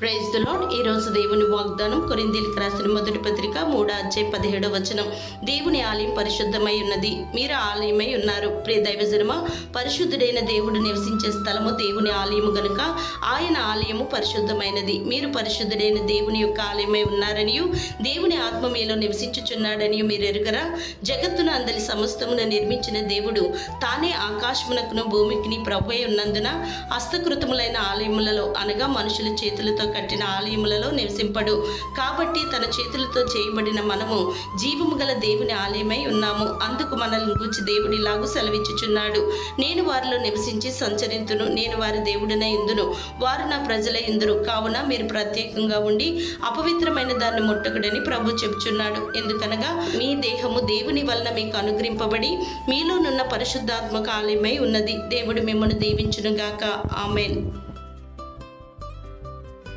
Praise the lord. ఈ రోజు దేవుని వాగ్దానం కొరింథీయులకు రాసిన మొదటి పత్రిక 3:17 దేవుని ఆలయం పరిశుద్ధమై ఉన్నది, మీరు ఆలయమై ఉన్నారు. ప్రియ దైవజనమా, పరిశుద్ధుడైన దేవుడు నివసించే స్థలము దేవుని ఆలయము గనుక ఆయన ఆలయము పరిశుద్ధమైనది. మీరు పరిశుద్ధుడైన దేవుని యొక్క ఆలయమై ఉన్నారనియు దేవుని ఆత్మ మీలో నివసించుచున్నాడనియు మీరు ఎరుగరా? జగత్తును అందరి సమస్తమును నిర్మించిన దేవుడు తానే ఆకాశమునకును భూమికిని ప్రభువై ఉన్నందున హస్తకృతములైన ఆలయములలో అనగా మనుషుల చేతులతో కట్టిన ఆలయములలో నివసింపడు. కాబట్టి తన చేతులతో చేయబడిన మనము జీవము గల దేవుని ఆలయమై ఉన్నాము. అందుకు మనల్ని గూర్చి దేవుడు ఇలాగూ సెలవిచ్చుచున్నాడు, నేను వారిలో నివసించి సంచరింతును, నేను వారి దేవుడినై ఇందును, వారు నా ప్రజలై ఇందురు. కావున మీరు ప్రత్యేకంగా ఉండి అపవిత్రమైన దాన్ని ముట్టకుడని ప్రభు చెబుచున్నాడు. ఎందుకనగా మీ దేహము దేవుని వలన మీకు అనుగ్రహింపబడి మీలోనున్న పరిశుద్ధాత్మక ఆలయమై ఉన్నది. దేవుడు మిమ్మల్ని దీవించునుగాక. ఆమేన్.